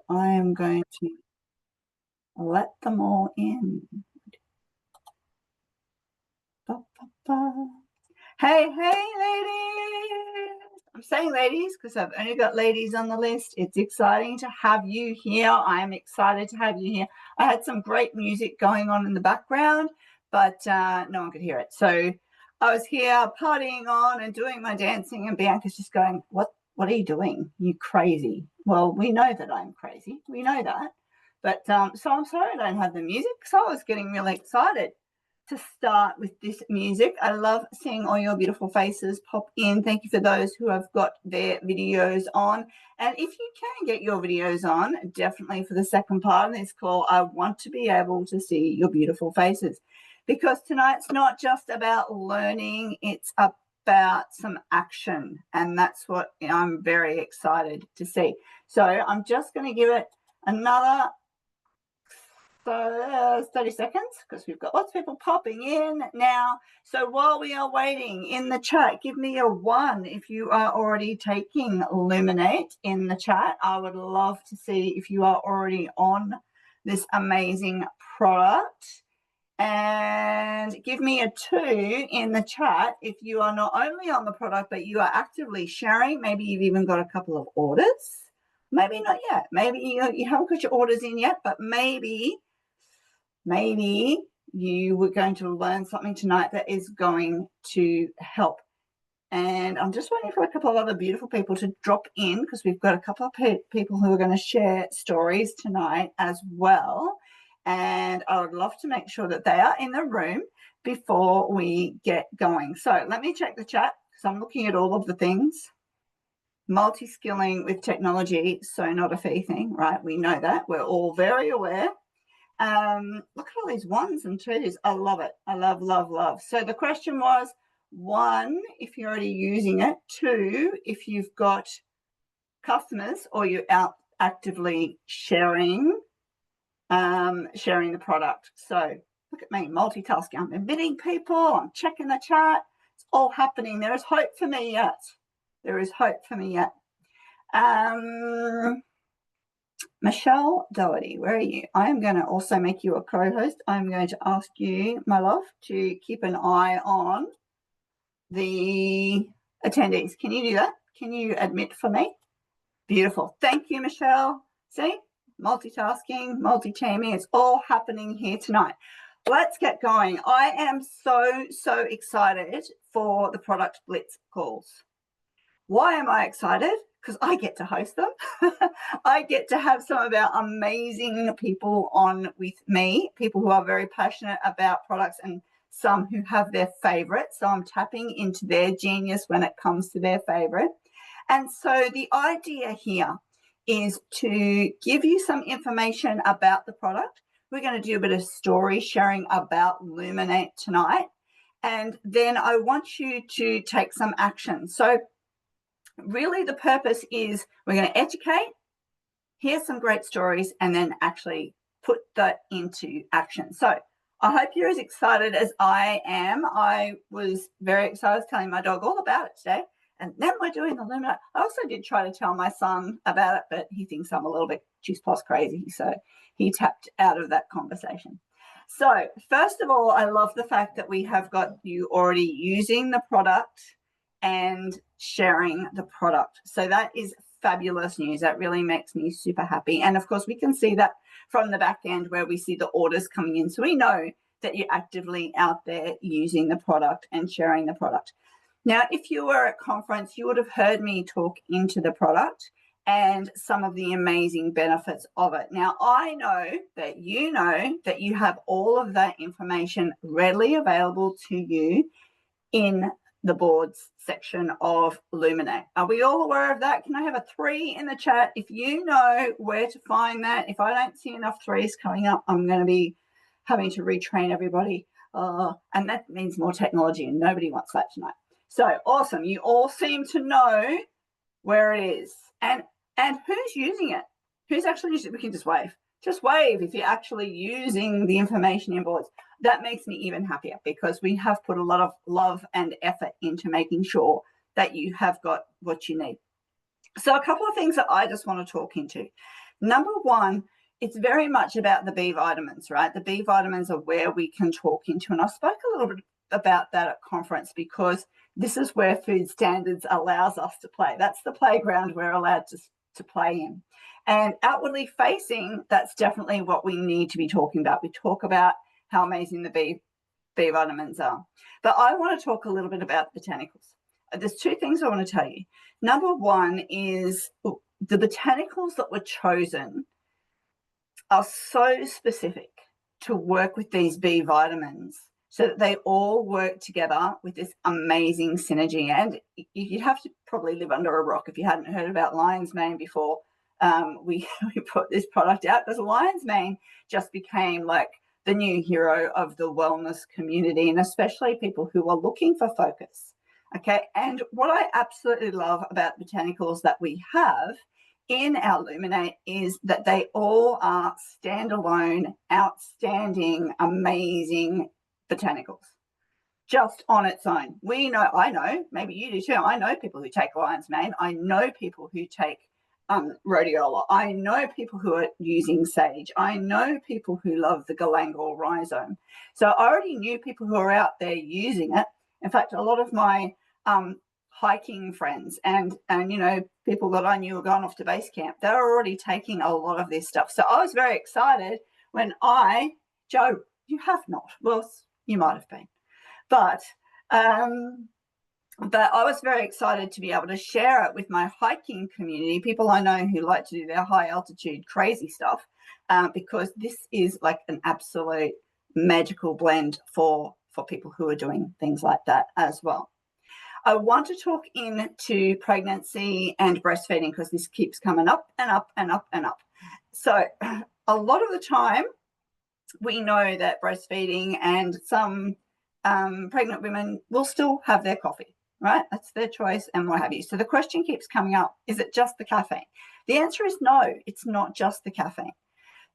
I am going to let them all in. Ba, ba, ba. Hey, ladies. I'm saying ladies because I've only got ladies on the list. It's exciting to have you here. I'm excited to have you here. I had some great music going on in the background, but no one could hear it. So I was here partying on and doing my dancing, and Bianca's just going, what are you doing? You crazy. Well, we know that I'm crazy. We know that. But so I'm sorry I don't have the music, because I was getting really excited to start with this music. I love seeing all your beautiful faces pop in. Thank you for those who have got their videos on. And if you can get your videos on, definitely for the second part of this call, I want to be able to see your beautiful faces, because tonight's not just about learning, it's about some action. And that's what I'm very excited to see. So I'm just going to give it another 30 seconds, because we've got lots of people popping in now. So while we are waiting, in the chat, give me a 1 if you are already taking LUMINATE in the chat. I would love to see if you are already on this amazing product. And give me a 2 in the chat if you are not only on the product, but you are actively sharing. Maybe you've even got a couple of orders. Maybe not yet. Maybe you haven't got your orders in yet, but maybe you were going to learn something tonight that is going to help. And I'm just waiting for a couple of other beautiful people to drop in, because we've got a couple of people who are going to share stories tonight as well. And I would love to make sure that they are in the room before we get going. So let me check the chat, because I'm looking at all of the things. Multi-skilling with technology, so not a fee thing, right? We know that. We're all very aware. Look at all these 1s and 2s. I love it. I love. So the question was, 1, if you're already using it. 2, if you've got customers or you're out actively sharing the product. So look at me, multitasking. I'm inviting people. I'm checking the chat. It's all happening. There is hope for me yet. There is hope for me yet. Michelle Doherty, where are you? I am going to also make you a co-host. I'm going to ask you, my love, to keep an eye on the attendees. Can you do that? Can you admit for me? Beautiful. Thank you, Michelle. See? Multitasking, multi-teaming. It's all happening here tonight. Let's get going. I am so excited for the product Blitz calls. Why am I excited? Because I get to host them. I get to have some of our amazing people on with me, people who are very passionate about products and some who have their favorite. So I'm tapping into their genius when it comes to their favorite. And so the idea here is to give you some information about the product. We're going to do a bit of story sharing about LUMINATE tonight. And then I want you to take some action. So really the purpose is we're going to educate, hear some great stories, and then actually put that into action. So I hope you're as excited as I am. I was very excited. I was telling my dog all about it today. And then we're doing the LUMINATE. I also did try to tell my son about it, but he thinks I'm a little bit juice plus crazy. So he tapped out of that conversation. So first of all, I love the fact that we have got you already using the product and sharing the product. So that is fabulous news. That really makes me super happy. And of course, we can see that from the back end where we see the orders coming in. So we know that you're actively out there using the product and sharing the product. Now, if you were at conference, you would have heard me talk into the product and some of the amazing benefits of it. Now, I know that you have all of that information readily available to you in the boards section of LUMINATE. Are we all aware of that? Can I have a 3 in the chat if you know where to find that? If I don't see enough 3s coming up, I'm going to be having to retrain everybody. And that means more technology, and nobody wants that tonight. So awesome. You all seem to know where it is. And who's using it? Who's actually using it? We can just wave. Just wave if you're actually using the information in boards. That makes me even happier, because we have put a lot of love and effort into making sure that you have got what you need. So a couple of things that I just want to talk into. Number one, it's very much about the B vitamins, right? The B vitamins are where we can talk into, and I spoke a little bit about that at conference because this is where food standards allows us to play. That's the playground we're allowed to play in. And outwardly facing, that's definitely what we need to be talking about. We talk about how amazing the B vitamins are. But I want to talk a little bit about botanicals. There's two things I want to tell you. Number one is the botanicals that were chosen are so specific to work with these B vitamins so that they all work together with this amazing synergy. And you'd have to probably live under a rock if you hadn't heard about lion's mane before we put this product out, because lion's mane just became like the new hero of the wellness community, and especially people who are looking for focus. Okay, and what I absolutely love about botanicals that we have in our LUMINATE is that they all are standalone, outstanding, amazing botanicals just on its own. We know, I know, maybe you do too. I know people who take lion's mane. I know people who take rhodiola. I know people who are using sage. I know people who love the galangal rhizome. So I already knew people who are out there using it. In fact, a lot of my hiking friends and you know, people that I knew were going off to base camp, they're already taking a lot of this stuff. So I was very excited when Joe, you have not, well, you might have been, but I was very excited to be able to share it with my hiking community, people I know who like to do their high altitude crazy stuff, because this is like an absolute magical blend for people who are doing things like that as well. I want to talk into pregnancy and breastfeeding because this keeps coming up and up and up and up. So a lot of the time we know that breastfeeding and some pregnant women will still have their coffee, right? That's their choice and what have you. So the question keeps coming up, is it just the caffeine? The answer is no, it's not just the caffeine.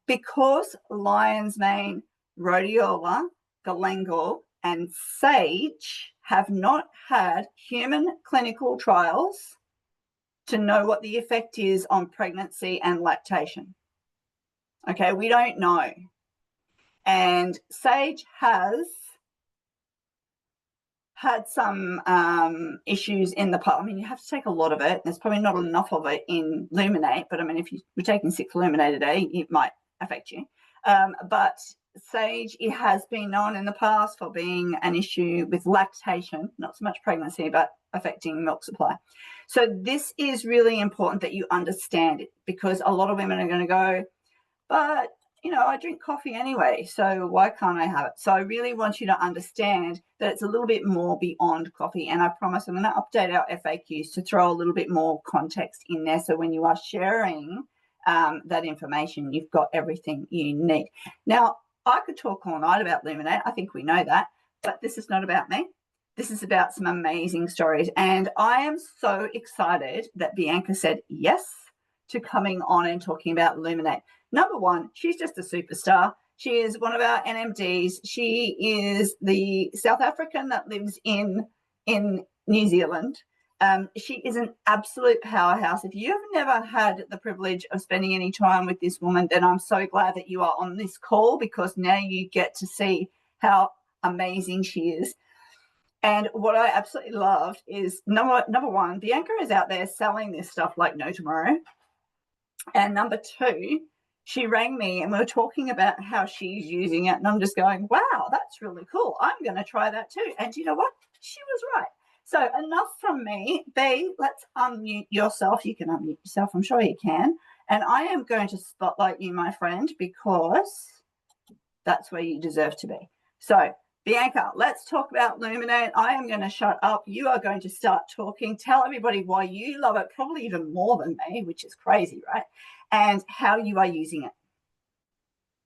Because lion's mane, rhodiola, galangal, and sage have not had human clinical trials to know what the effect is on pregnancy and lactation. Okay, we don't know. And sage has had some issues in the past. I mean, you have to take a lot of it. There's probably not enough of it in LUMINATE, but I mean, if you're taking 6 LUMINATE a day, it might affect you. But sage, it has been known in the past for being an issue with lactation, not so much pregnancy, but affecting milk supply. So this is really important that you understand it, because a lot of women are going to go, but, you know, I drink coffee anyway, so why can't I have it? So I really want you to understand that it's a little bit more beyond coffee. And I promise I'm going to update our FAQs to throw a little bit more context in there. So when you are sharing that information, you've got everything you need. Now, I could talk all night about LUMINATE. I think we know that, but this is not about me. This is about some amazing stories. And I am so excited that Bianca said yes to coming on and talking about LUMINATE. Number one, she's just a superstar. She is one of our NMDs. She is the South African that lives in New Zealand. She is an absolute powerhouse. If you've never had the privilege of spending any time with this woman, then I'm so glad that you are on this call, because now you get to see how amazing she is. And what I absolutely loved is number one, Bianca is out there selling this stuff like no tomorrow. And number two, she rang me and we were talking about how she's using it. And I'm just going, wow, that's really cool. I'm going to try that too. And you know what? She was right. So enough from me. B, let's unmute yourself. You can unmute yourself. I'm sure you can. And I am going to spotlight you, my friend, because that's where you deserve to be. So Bianca, let's talk about LUMINATE. I am going to shut up. You are going to start talking. Tell everybody why you love it, probably even more than me, which is crazy, right? And how you are using it.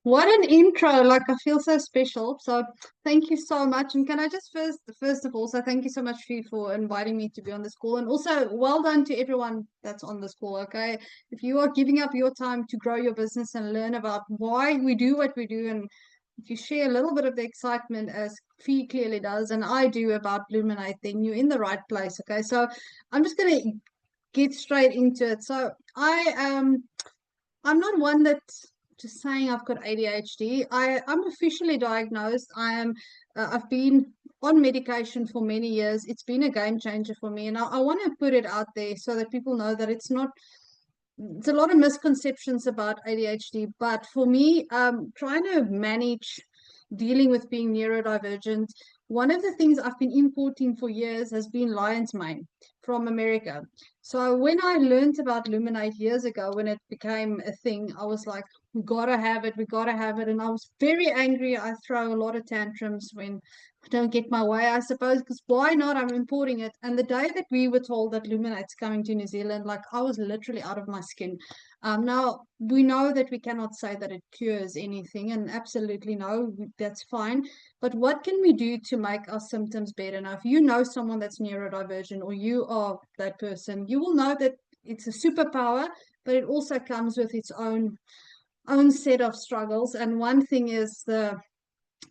What an intro. Like, I feel so special. So thank you so much. And can I just first of all, so thank you so much for inviting me to be on this call. And also well done to everyone that's on this call. Okay. If you are giving up your time to grow your business and learn about why we do what we do, and if you share a little bit of the excitement as Fee clearly does, and I do, about LUMINATE, then you're in the right place. Okay. So I'm just going to get straight into it. So I'm not one that's just saying I've got ADHD. I'm officially diagnosed. I've been on medication for many years. It's been a game changer for me, and I want to put it out there so that people know that it's not. There's a lot of misconceptions about ADHD, but for me, trying to manage dealing with being neurodivergent, one of the things I've been importing for years has been lion's mane from America. So when I learned about LUMINATE years ago, when it became a thing, I was like, we gotta have it, we gotta have it. And I was very angry. I throw a lot of tantrums when I don't get my way, I suppose, because why not? I'm importing it. And the day that we were told that LUMINATE's coming to New Zealand, like I was literally out of my skin. Now, we know that we cannot say that it cures anything, and absolutely no, that's fine. But what can we do to make our symptoms better? Now, if you know someone that's neurodivergent or you are that person, you will know that it's a superpower, but it also comes with its own set of struggles. And one thing is the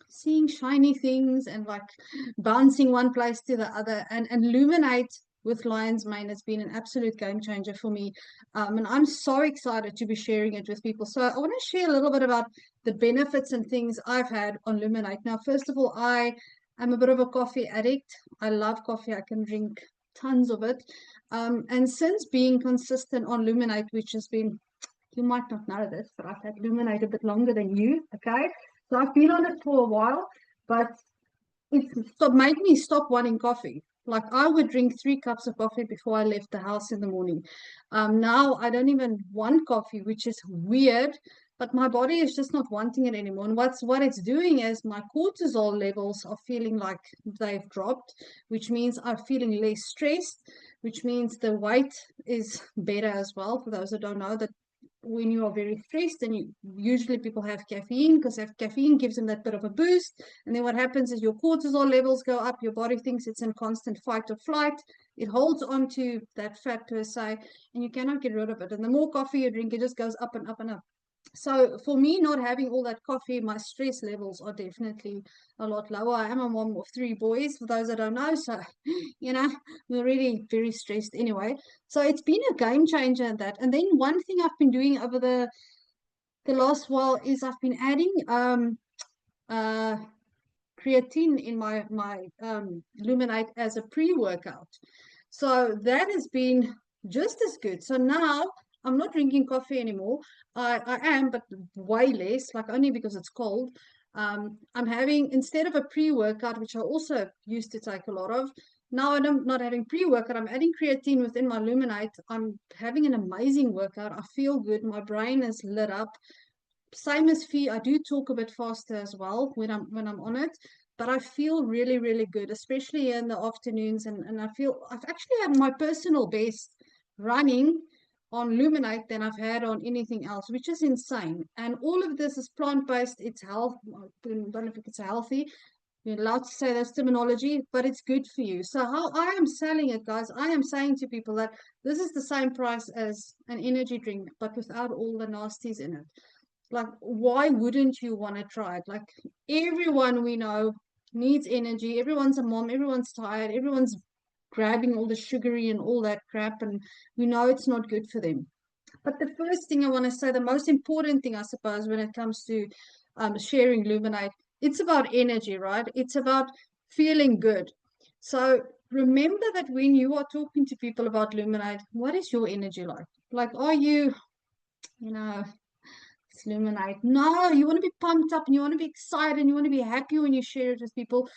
seeing shiny things and like bouncing one place to the other, and LUMINATE with lion's mane has been an absolute game changer for me, and I'm so excited to be sharing it with people. So I want to share a little bit about the benefits and things I've had on LUMINATE. Now, first of all, I am a bit of a coffee addict. I love coffee. I can drink tons of it, and since being consistent on LUMINATE, which has been, you might not know this, but I've had LUMINATE a bit longer than you, okay? So I've been on it for a while, but made me stop wanting coffee. Like I would drink 3 cups of coffee before I left the house in the morning. Now I don't even want coffee, which is weird, but my body is just not wanting it anymore. And what it's doing is my cortisol levels are feeling like they've dropped, which means I'm feeling less stressed, which means the weight is better as well. For those that don't know, that when you are very stressed, and usually people have caffeine, because caffeine gives them that bit of a boost, and then what happens is your cortisol levels go up, your body thinks it's in constant fight or flight, it holds on to that fat per se, and you cannot get rid of it. And the more coffee you drink, it just goes up and up and up. So for me, not having all that coffee, my stress levels are definitely a lot lower. I am a mom of 3 boys, for those that don't know. So, we're really very stressed anyway. So it's been a game changer in that. And then one thing I've been doing over the last while is I've been adding uh creatine in my LUMINATE as a pre-workout. So that has been just as good. So now I'm not drinking coffee anymore. I am, but way less, like only because it's cold. I'm having, instead of a pre-workout, which I also used to take a lot of, now I'm not having pre-workout. I'm adding creatine within my LUMINATE. I'm having an amazing workout. I feel good. My brain is lit up. Same as Fee, I do talk a bit faster as well when I'm on it, but I feel really, really good, especially in the afternoons. And I feel I've actually had my personal best running on LUMINATE than I've had on anything else, which is insane. And all of this is plant-based. It's health. I don't know if it's healthy. You're allowed to say that's terminology, but it's good for you. So how I am selling it, guys, I am saying to people that this is the same price as an energy drink, but without all the nasties in it. Like, why wouldn't you want to try it? Like, everyone we know needs energy. Everyone's a mom. Everyone's tired. Everyone's grabbing all the sugary and all that crap, and we know it's not good for them. But the first thing I want to say, the most important thing, I suppose, when it comes to sharing LUMINATE, it's about energy, right? It's about feeling good. So remember that when you are talking to people about LUMINATE, what is your energy like? Like, are you, you know, it's LUMINATE? No, you want to be pumped up and you want to be excited and you want to be happy when you share it with people.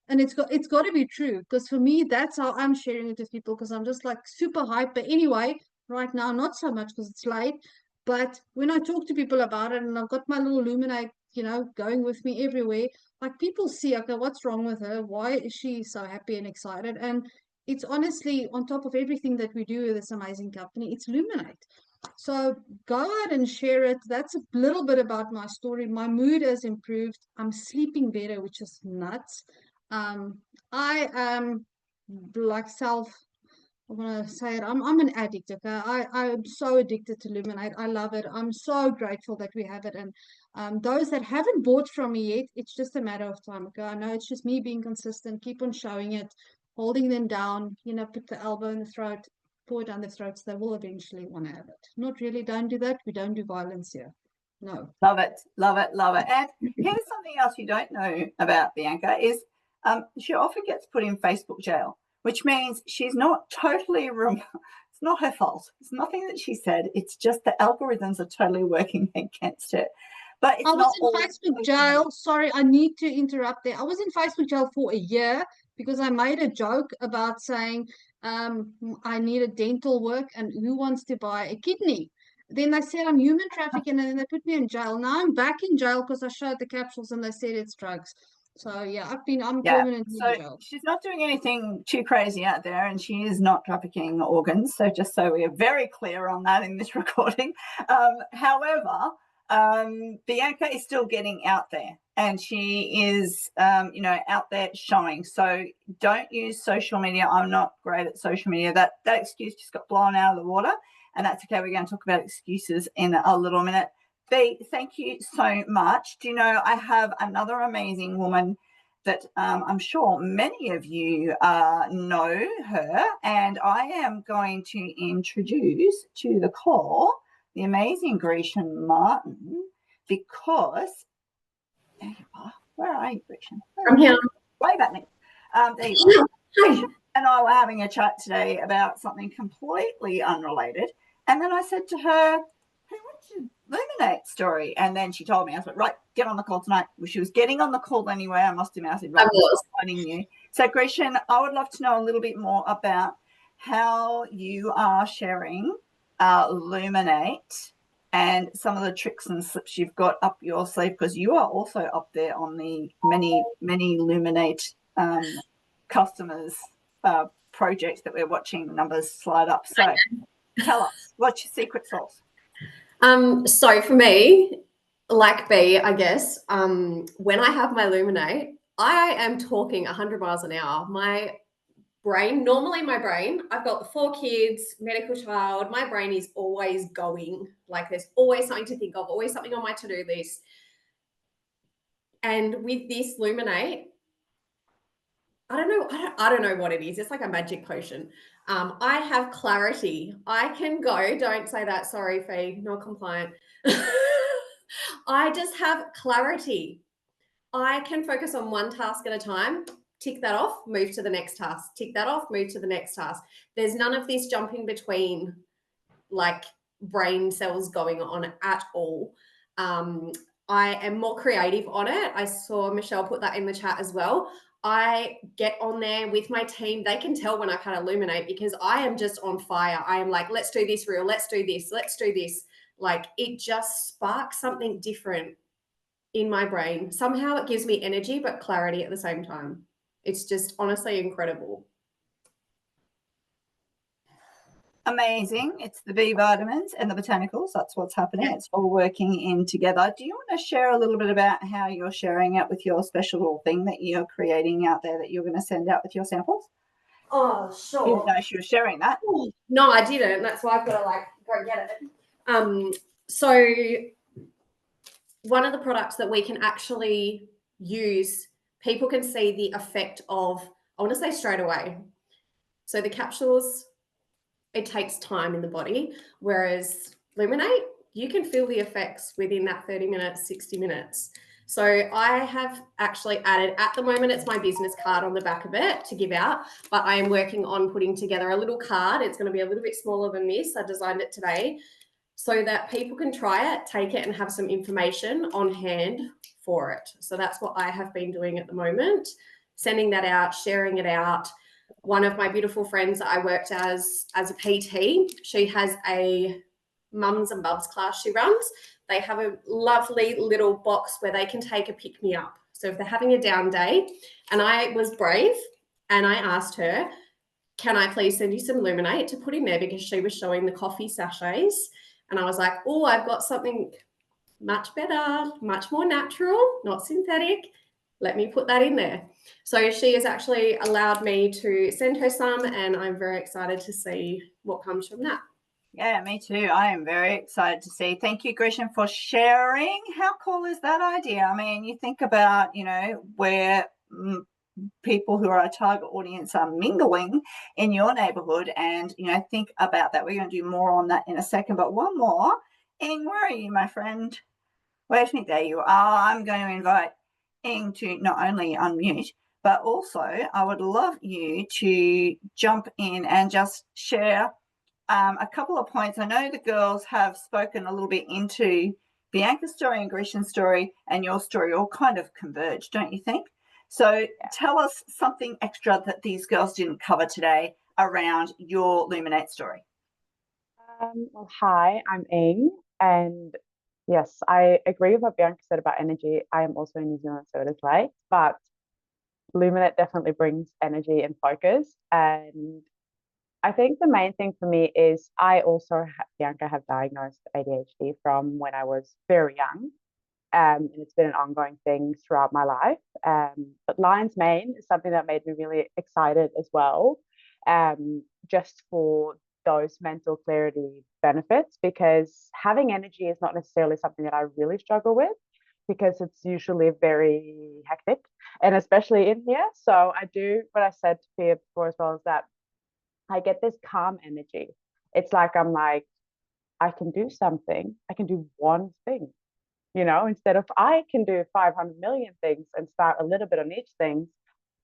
And it's got to be true, because for me, that's how I'm sharing it with people, because I'm just like super hype. But anyway, right now, not so much because it's late. But when I talk to people about it, and I've got my little LUMINATE, going with me everywhere, like people see, okay, what's wrong with her? Why is she so happy and excited? And it's honestly, on top of everything that we do with this amazing company, it's LUMINATE. So go out and share it. That's a little bit about my story. My mood has improved. I'm sleeping better, which is nuts. I am like I'm gonna say it. I'm an addict. Okay, I'm so addicted to LUMINATE. I love it. I'm so grateful that we have it. And those that haven't bought from me yet, it's just a matter of time. Okay, I know it's just me being consistent. Keep on showing it, holding them down. Put the elbow in the throat. pour it down their throats, they will eventually want to have it. Not really, don't do that. We don't do violence here. No. Love it, love it, love it. And here's something else you don't know about Bianca is she often gets put in Facebook jail, which means she's not totally it's not her fault. It's nothing that she said. It's just the algorithms are totally working against her. But it's I was not in Facebook jail. Sorry, I need to interrupt there. I was in Facebook jail for a year because I made a joke about saying I need a dental work and who wants to buy a kidney? Then they said I'm human trafficking and then they put me in jail. Now I'm back in jail because I showed the capsules and they said it's drugs. So yeah, I'm permanently in jail. She's not doing anything too crazy out there, and she is not trafficking organs. So just so we are very clear on that in this recording. However, Bianca is still getting out there, and she is, out there showing. So don't use social media. I'm not great at social media. That excuse just got blown out of the water, and that's okay. We're going to talk about excuses in a little minute. B, thank you so much. Do you know, I have another amazing woman that I'm sure many of you know her, and I am going to introduce to the call the amazing Grecian Martin, because there you are. Where are you, Grecian? I'm here. Wave at me. There you are. Grecian and I were having a chat today about something completely unrelated, and then I said to her, "Hey, what's your LUMINATE story?" And then she told me. I was like, "Right, get on the call tonight." Well, she was getting on the call anyway. I must admit, I said, "Right, I'm joining you." So, Grecian, I would love to know a little bit more about how you are sharing LUMINATE and some of the tricks and slips you've got up your sleeve, because you are also up there on the many LUMINATE customers projects that we're watching numbers slide up. So tell us, what's your secret sauce? So for me, like B, I guess, when I have my LUMINATE, I am talking 100 miles an hour. My brain, I've got 4 kids, medical child, my brain is always going. Like there's always something to think of, always something on my to-do list. And with this LUMINATE, I don't know what it is. It's like a magic potion. I have clarity. I can go, don't say that, sorry, Fee, not compliant. I just have clarity. I can focus on one task at a time, tick that off, move to the next task, tick that off, move to the next task. There's none of this jumping between like brain cells going on at all. I am more creative on it. I saw Michelle put that in the chat as well. I get on there with my team. They can tell when I've had LUMINATE because I am just on fire. I am like, let's do this reel. Let's do this. Let's do this. Like it just sparks something different in my brain. Somehow it gives me energy, but clarity at the same time. It's just honestly incredible. Amazing. It's the B vitamins and the botanicals. That's what's happening. It's all working in together. Do you want to share a little bit about how you're sharing it with your special thing that you're creating out there that you're going to send out with your samples? Oh, sure. You didn't know she was sharing that. No, I didn't. That's why I've got to like go get it. So one of the products that we can actually use, people can see the effect of, I want to say straight away. So the capsules, it takes time in the body, whereas LUMINATE, you can feel the effects within that 30 minutes, 60 minutes. So I have actually added, at the moment, it's my business card on the back of it to give out, but I am working on putting together a little card. It's going to be a little bit smaller than this. I designed it today so that people can try it, take it, and have some information on hand for it. So that's what I have been doing at the moment, sending that out, sharing it out. One of my beautiful friends that I worked as a PT, she has a mums and bubs class she runs. They have a lovely little box where they can take a pick-me-up. So if they're having a down day, and I was brave and I asked her, can I please send you some LUMINATE to put in there, because she was showing the coffee sachets. And I was like, oh, I've got something much better, much more natural, not synthetic. Let me put that in there. So she has actually allowed me to send her some, and I'm very excited to see what comes from that. Yeah, me too. I am very excited to see. Thank you, Grecian, for sharing. How cool is that idea? I mean, you think about, where people who are our target audience are mingling in your neighborhood. And, you know, think about that. We're going to do more on that in a second. But one more. Ing, where are you, my friend? Wait a minute, there you are. I'm going to invite Ing to not only unmute, but also I would love you to jump in and just share a couple of points. I know the girls have spoken a little bit into Bianca's story and Grishan's story, and your story all kind of converge, don't you think? So tell us something extra that these girls didn't cover today around your LUMINATE story. Well, hi, I'm Ing, and yes, I agree with what Bianca said about energy. I am also in New Zealand, so it is late, but LUMINATE definitely brings energy and focus. And I think the main thing for me is I also, Bianca, have diagnosed ADHD from when I was very young. And it's been an ongoing thing throughout my life. But lion's mane is something that made me really excited as well, just for those mental clarity benefits, because having energy is not necessarily something that I really struggle with, because it's usually very hectic, and especially in here. So I do what I said to Pia before as well, is that I get this calm energy. It's like I'm like, I can do something. I can do one thing, you know, instead of I can do 500 million things and start a little bit on each thing.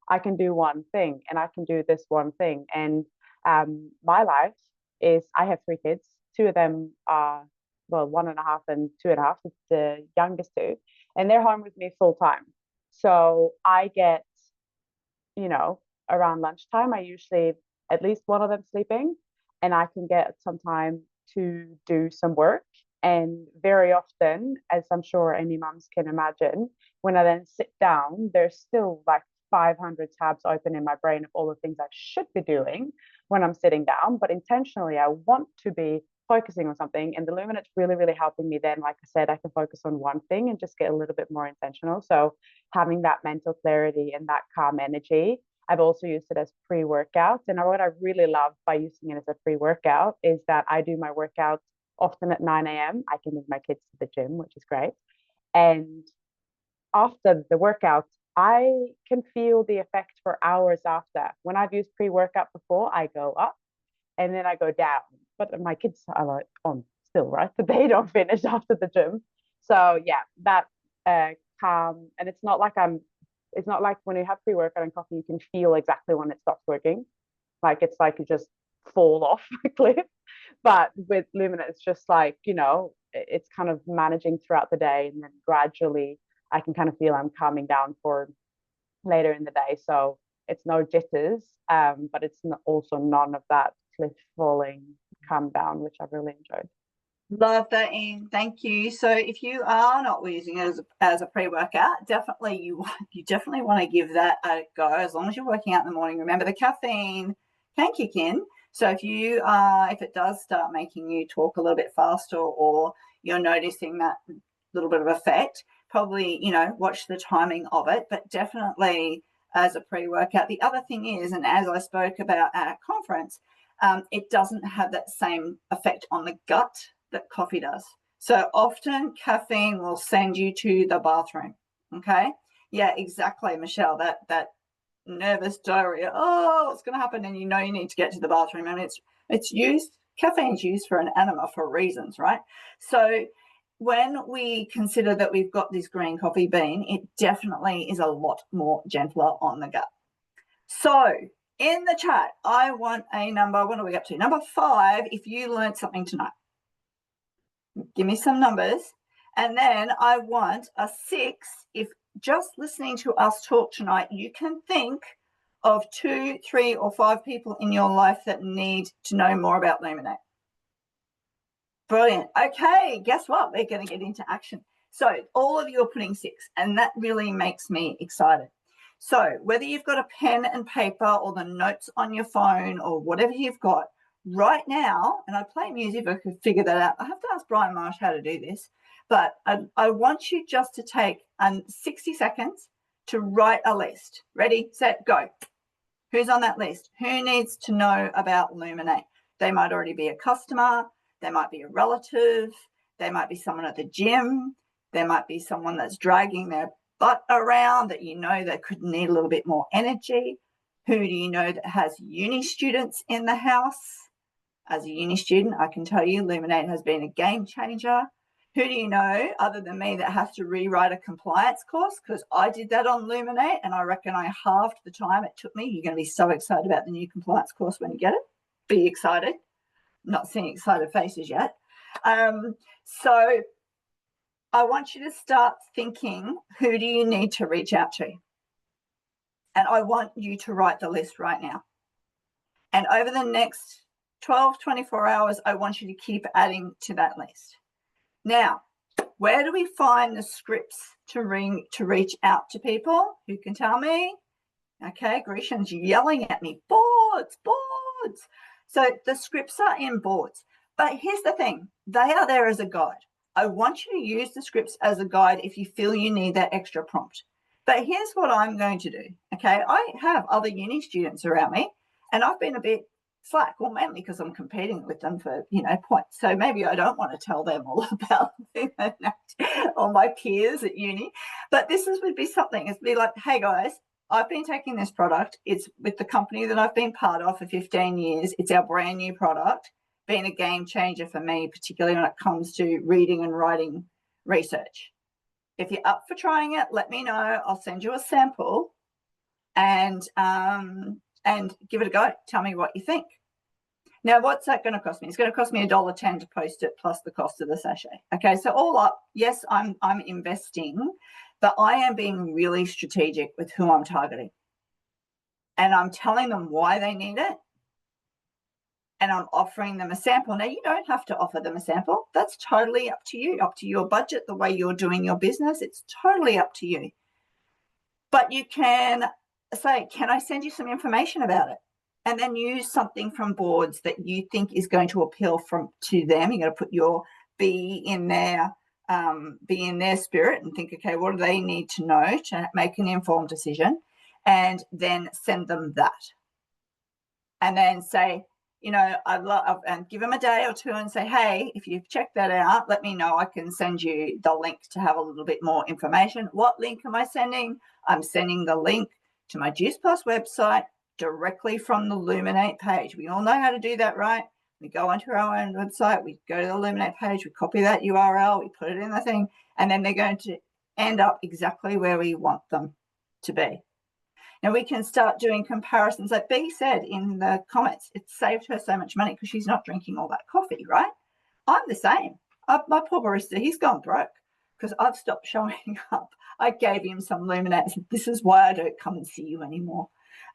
I can do one thing, and I can do this one thing. And my life is, I have 3 kids. 2 of them are, well, 1.5 and 2.5, the youngest 2, and they're home with me full time. So I get, you know, around lunchtime, I usually at least one of them sleeping, and I can get some time to do some work. And very often, as I'm sure any mums can imagine, when I then sit down, there's still like 500 tabs open in my brain of all the things I should be doing when I'm sitting down. But intentionally, I want to be focusing on something. And the LUMINATE's really, really helping me then. Like I said, I can focus on one thing and just get a little bit more intentional. So having that mental clarity and that calm energy. I've also used it as pre-workout. And what I really love by using it as a pre-workout is that I do my workout often at 9 a.m. I can move my kids to the gym, which is great. And after the workout, I can feel the effect for hours after. When I've used pre-workout before, I go up and then I go down. But my kids are like on still, right? So they don't finish after the gym. So yeah, that calm. And it's not like when you have pre-workout and coffee, you can feel exactly when it stops working. Like it's like you just fall off a cliff. But with LUMINATE, it's just like, you know, it's kind of managing throughout the day, and then gradually I can kind of feel I'm calming down for later in the day. So it's no jitters, but it's also none of that cliff falling calm down, which I've really enjoyed. Love that, Ian. Thank you. So if you are not using it as a pre-workout, definitely you definitely want to give that a go. As long as you're working out in the morning, remember the caffeine can kick in. So if it does start making you talk a little bit faster, or you're noticing that little bit of effect, probably, you know, watch the timing of it, but definitely as a pre-workout. The other thing is, and as I spoke about at our conference, it doesn't have that same effect on the gut that coffee does. So often caffeine will send you to the bathroom. Okay. Yeah, exactly, Michelle. That nervous diarrhea. Oh, what's going to happen? And you know you need to get to the bathroom. And caffeine's used for an enema for reasons, right? So when we consider that we've got this green coffee bean, it definitely is a lot more gentler on the gut. So in the chat, I want a number. What are we up to? Number 5, if you learned something tonight. Give me some numbers. And then I want a 6 if just listening to us talk tonight, you can think of 2, 3, or 5 people in your life that need to know more about LUMINATE. Brilliant. Okay, guess what? We're going to get into action. So all of you are putting 6, and that really makes me excited. So whether you've got a pen and paper or the notes on your phone or whatever you've got right now, and I play music if I could figure that out. I have to ask Brian Marsh how to do this, but I want you just to take 60 seconds to write a list. Ready, set, go. Who's on that list? Who needs to know about LUMINATE? They might already be a customer. They might be a relative. They might be someone at the gym. There might be someone that's dragging butt around that you know that could need a little bit more energy? Who do you know that has uni students in the house? As a uni student, I can tell you LUMINATE has been a game changer. Who do you know other than me that has to rewrite a compliance course? Because I did that on LUMINATE and I reckon I halved the time it took me. You're going to be so excited about the new compliance course when you get it. Be excited. Not seeing excited faces yet. So I want you to start thinking, who do you need to reach out to? And I want you to write the list right now. And over the next 12, 24 hours, I want you to keep adding to that list. Now, where do we find the scripts to reach out to people? Who can tell me? Okay, Grecian's yelling at me, boards. So the scripts are in boards. But here's the thing, they are there as a guide. I want you to use the scripts as a guide if you feel you need that extra prompt. But here's what I'm going to do, okay? I have other uni students around me and I've been a bit slack, well, mainly because I'm competing with them for, points. So maybe I don't want to tell them all about all my peers at uni. But would be something. It'd be like, hey guys, I've been taking this product. It's with the company that I've been part of for 15 years. It's our brand new product, been a game changer for me, particularly when it comes to reading and writing research. If you're up for trying it, let me know. I'll send you a sample and give it a go. Tell me what you think. Now, what's that going to cost me? It's going to cost me $1.10 to post it plus the cost of the sachet. Okay, so all up, yes, I'm investing, but I am being really strategic with who I'm targeting. And I'm telling them why they need it. And I'm offering them a sample. Now, you don't have to offer them a sample. That's totally up to you, up to your budget, the way you're doing your business. It's totally up to you. But you can say, can I send you some information about it? And then use something from boards that you think is going to appeal to them. You're going to put your be in their spirit and think, okay, what do they need to know to make an informed decision? And then send them that. And then say, and give them a day or two and say, hey, if you've checked that out, let me know. I can send you the link to have a little bit more information. What link am I sending? I'm sending the link to my Juice Plus website directly from the LUMINATE page. We all know how to do that, right? We go onto our own website, we go to the LUMINATE page, we copy that URL, we put it in the thing, and then they're going to end up exactly where we want them to be. Now we can start doing comparisons. Like B said in the comments, it saved her so much money because she's not drinking all that coffee, right? I'm the same. My poor barista, he's gone broke because I've stopped showing up. I gave him some LUMINATE. This is why I don't come and see you anymore.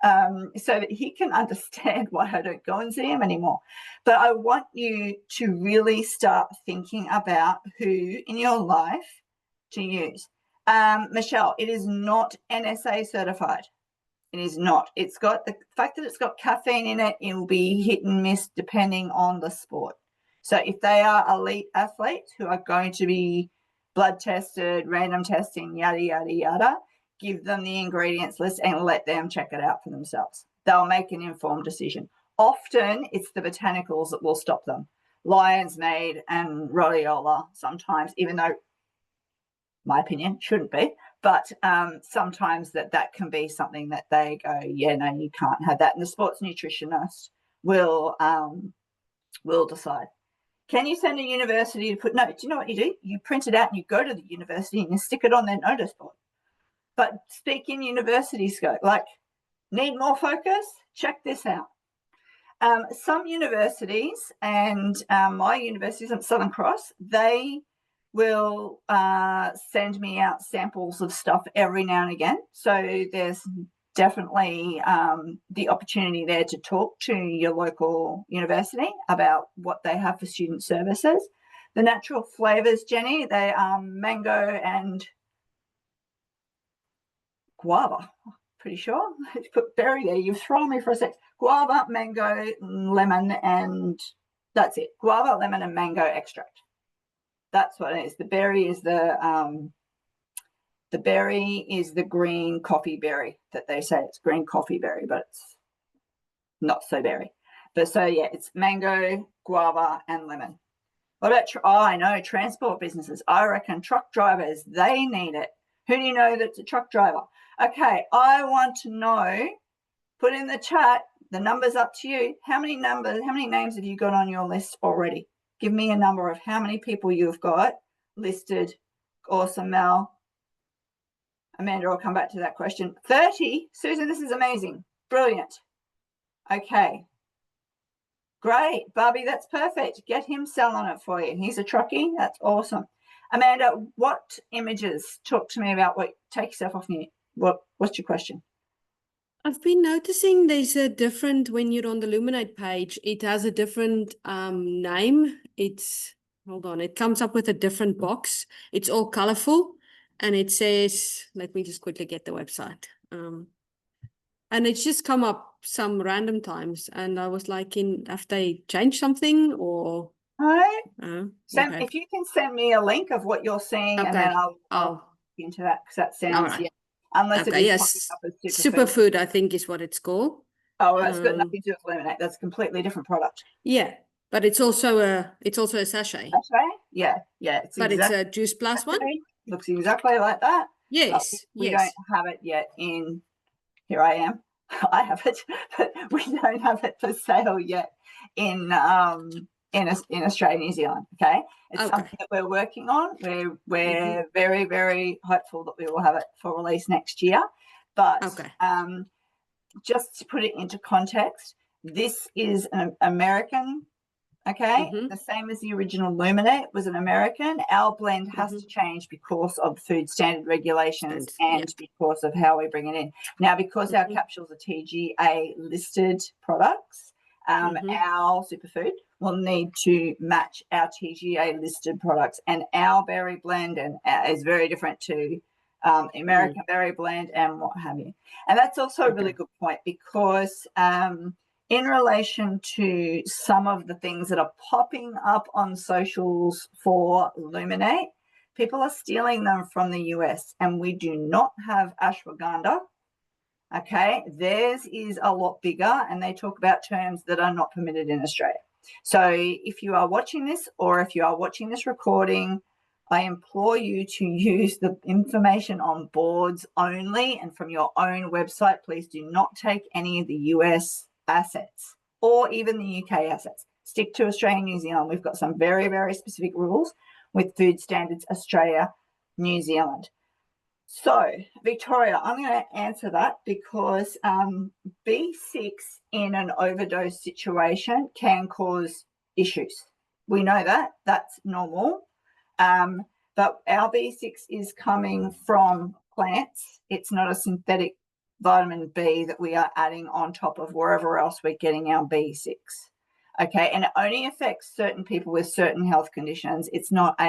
So that he can understand why I don't go and see him anymore. But I want you to really start thinking about who in your life to use. Michelle, it is not NSA certified. It is not. It's got the fact that it's got caffeine in it, it will be hit and miss depending on the sport. So if they are elite athletes who are going to be blood tested, random testing, yada, yada, yada, give them the ingredients list and let them check it out for themselves. They'll make an informed decision. Often it's the botanicals that will stop them. Lion's Mane and rhodiola sometimes, even though, my opinion, shouldn't be, but sometimes that can be something that they go, yeah, no, you can't have that. And the sports nutritionist will decide. Can you send a university to put notes? Do you know what you do? You print it out and you go to the university and you stick it on their notice board. But speak in university scope, like need more focus? Check this out. Some universities and my universities at Southern Cross, they will send me out samples of stuff every now and again. So there's definitely the opportunity there to talk to your local university about what they have for student services. The natural flavors, Jenny, they are mango and guava, pretty sure. Let's put berry there. You've thrown me for a sec. Guava, mango, lemon, and that's it. Guava, lemon, and mango extract. That's what it is. The berry is the green coffee berry that they say it's green coffee berry, but it's not so berry. But so yeah, it's mango, guava, and lemon. What about I know transport businesses. I reckon truck drivers, they need it Who do you know that's a truck driver? Okay, I want to know, put in the chat, the number's up to you. How many names have you got on your list already? Give me a number of how many people you've got listed. Awesome, Mel. Amanda, I'll come back to that question. 30. Susan, this is amazing. Brilliant. Okay. Great. Barbie, that's perfect. Get him selling it for you. He's a truckie. That's awesome. Amanda, what images? Talk to me about what, take yourself off mute. What's your question? I've been noticing there's a different, when you're on the LUMINATE page, it has a different name. Hold on, it comes up with a different box. It's all colorful and it says, let me just quickly get the website. And it's just come up some random times. And I was like, have they changed something or? Right. Okay. If you can send me a link of what you're seeing, and then I'll look into that, because that sounds, right. unless Okay, it is yes. popping up as Superfood, I think is what it's called. Oh, that's got nothing to do with LUMINATE. That's a completely different product. Yeah, but it's also a sachet. Sachet? Yeah. It's a Juice Plus one. Looks exactly like that. Yes, we don't have it yet in. Here I am. I have it, but we don't have it for sale yet in Australia, New Zealand. Okay, it's something that we're working on. We're very, very hopeful that we will have it for release next year. But just to put it into context, this is an American. Okay, the same as the original LUMINATE was an American. Our blend has to change because of food standard regulations and because of how we bring it in. Now, because our capsules are TGA listed products, our superfood will need to match our TGA listed products, and our berry blend is very different to American berry blend and what have you. And that's also a really good point, because in relation to some of the things that are popping up on socials for LUMINATE, people are stealing them from the US, and we do not have ashwagandha. Okay, theirs is a lot bigger, and they talk about terms that are not permitted in Australia. So if you are watching this, or if you are watching this recording, I implore you to use the information on boards only and from your own website. Please do not take any of the US assets or even the UK assets. Stick to Australia and New Zealand. We've got some very, very specific rules with Food Standards Australia, New Zealand. So, Victoria, I'm going to answer that, because B6 in an overdose situation can cause issues. We know that. That's normal. But our B6 is coming from plants. It's not a synthetic vitamin B that we are adding on top of wherever else we're getting our B6. Okay, and it only affects certain people with certain health conditions. It's not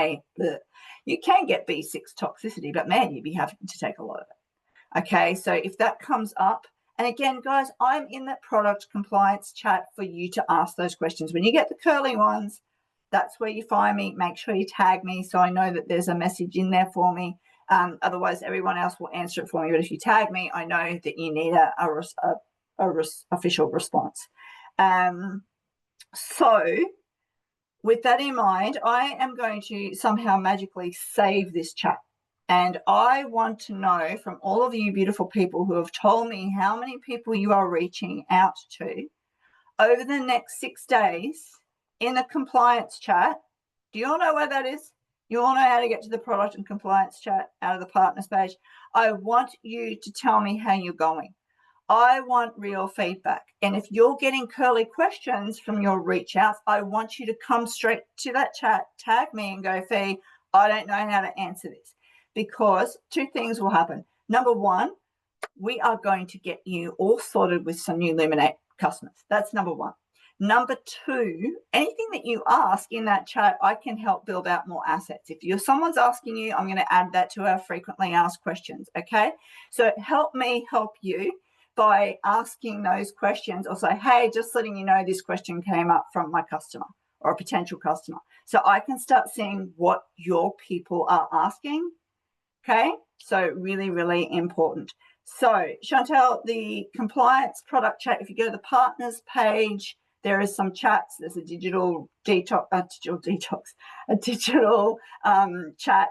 you can get B6 toxicity, but man, you'd be having to take a lot of it. Okay, so if that comes up, and again, guys, I'm in that product compliance chat for you to ask those questions. When you get the curly ones, that's where you find me. Make sure you tag me so I know that there's a message in there for me. Otherwise, everyone else will answer it for me. But if you tag me, I know that you need a official response. So with that in mind, I am going to somehow magically save this chat. And I want to know from all of you beautiful people who have told me how many people you are reaching out to over the next 6 days in a compliance chat. Do you all know where that is? You all know how to get to the product and compliance chat out of the partners page. I want you to tell me how you're going. I want real feedback. And if you're getting curly questions from your reach outs, I want you to come straight to that chat, tag me and go, Fee, I don't know how to answer this. Because 2 things will happen. Number 1, we are going to get you all sorted with some new LUMINATE customers. That's number 1. Number 2, anything that you ask in that chat, I can help build out more assets. If someone's asking you, I'm going to add that to our frequently asked questions. Okay. So help me help you by asking those questions, or say, hey, just letting you know this question came up from my customer or a potential customer. So I can start seeing what your people are asking. Okay. So really, really important. So Chantel, the compliance product chat, if you go to the partners page, there is some chats. There's a digital chat.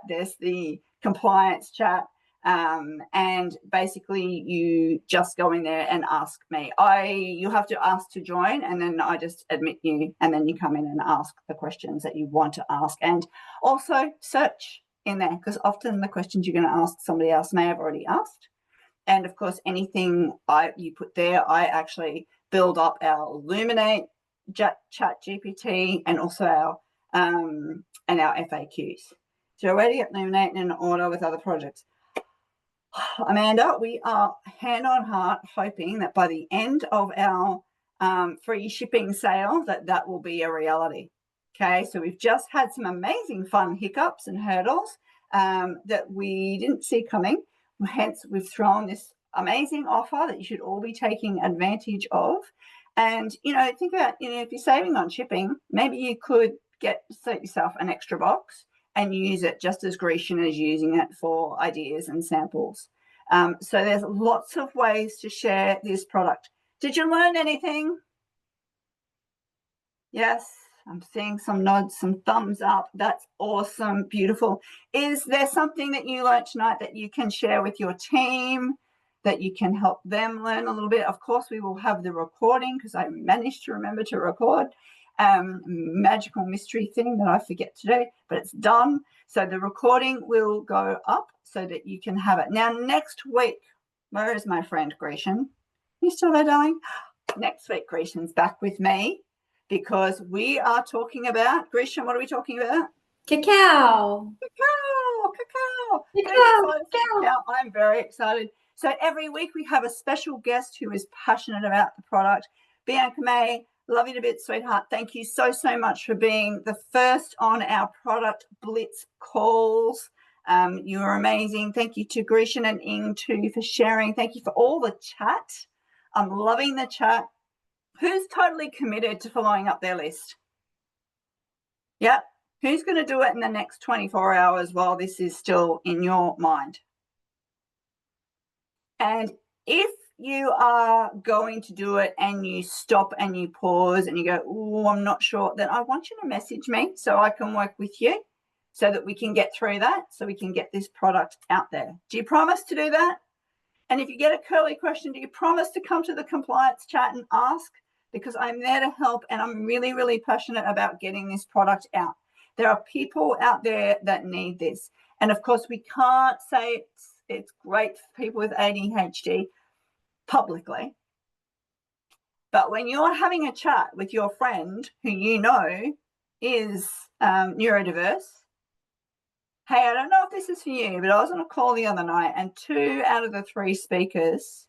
There's the compliance chat. And basically you just go in there and ask me. You have to ask to join, and then I just admit you, and then you come in and ask the questions that you want to ask, and also search in there, because often the questions you're going to ask somebody else may have already asked. And of course, anything you put there, I actually build up our LUMINATE chat GPT, and also our FAQs. So already at LUMINATE in order with other projects. Amanda, we are hand on heart hoping that by the end of our free shipping sale that will be a reality. Okay, so we've just had some amazing fun hiccups and hurdles that we didn't see coming. Hence, we've thrown this amazing offer that you should all be taking advantage of. And, you know, think about, you know, if you're saving on shipping, maybe you could set yourself an extra box and use it just as Grecian is using it for ideas and samples. So there's lots of ways to share this product. Did you learn anything? Yes, I'm seeing some nods, some thumbs up. That's awesome, beautiful. Is there something that you learned tonight that you can share with your team, that you can help them learn a little bit? Of course, we will have the recording, because I managed to remember to record. Magical mystery thing that I forget to do, but it's done. So the recording will go up so that you can have it. Now, next week, where is my friend Grecian? You still there, darling? Next week, Grecian's back with me, because we are talking about, Grecian, what are we talking about? Cacao. Cacao. I'm very excited. So every week we have a special guest who is passionate about the product. Bianca May, love you to bits, sweetheart. Thank you so much for being the first on our product Blitz calls. You are amazing. Thank you to Grecian and Ing too for sharing. Thank you for all the chat. I'm loving the chat. Who's totally committed to following up their list? Yep. Who's going to do it in the next 24 hours while this is still in your mind? And if you are going to do it and you stop and you pause and you go, oh, I'm not sure, then I want you to message me so I can work with you so that we can get through that, so we can get this product out there. Do you promise to do that? And if you get a curly question, do you promise to come to the compliance chat and ask? Because I'm there to help, and I'm really, really passionate about getting this product out. There are people out there that need this. And of course, we can't say it's great for people with ADHD publicly. But when you're having a chat with your friend who you know is neurodiverse, hey, I don't know if this is for you, but I was on a call the other night and 2 out of the 3 speakers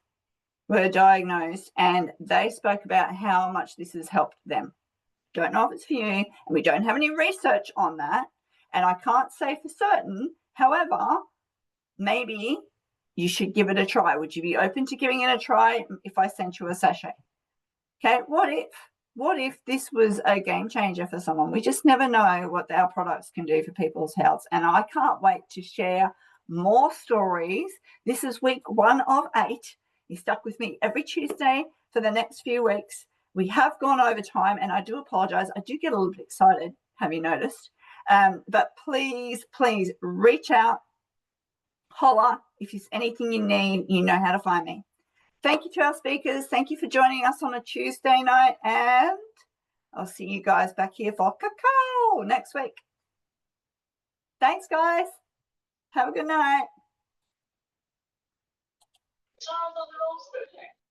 were diagnosed, and they spoke about how much this has helped them. Don't know if it's for you, and we don't have any research on that, and I can't say for certain. However, maybe you should give it a try. Would you be open to giving it a try if I sent you a sachet? Okay, what if this was a game changer for someone? We just never know what our products can do for people's health, and I can't wait to share more stories. This is week 1 of 8. You're stuck with me every Tuesday for the next few weeks. We have gone over time, and I do apologize. I do get a little bit excited, have you noticed? But please reach out, holler. If there's anything you need, you know how to find me. Thank you to our speakers. Thank you for joining us on a Tuesday night, and I'll see you guys back here for cacao next week. Thanks, guys. Have a good night.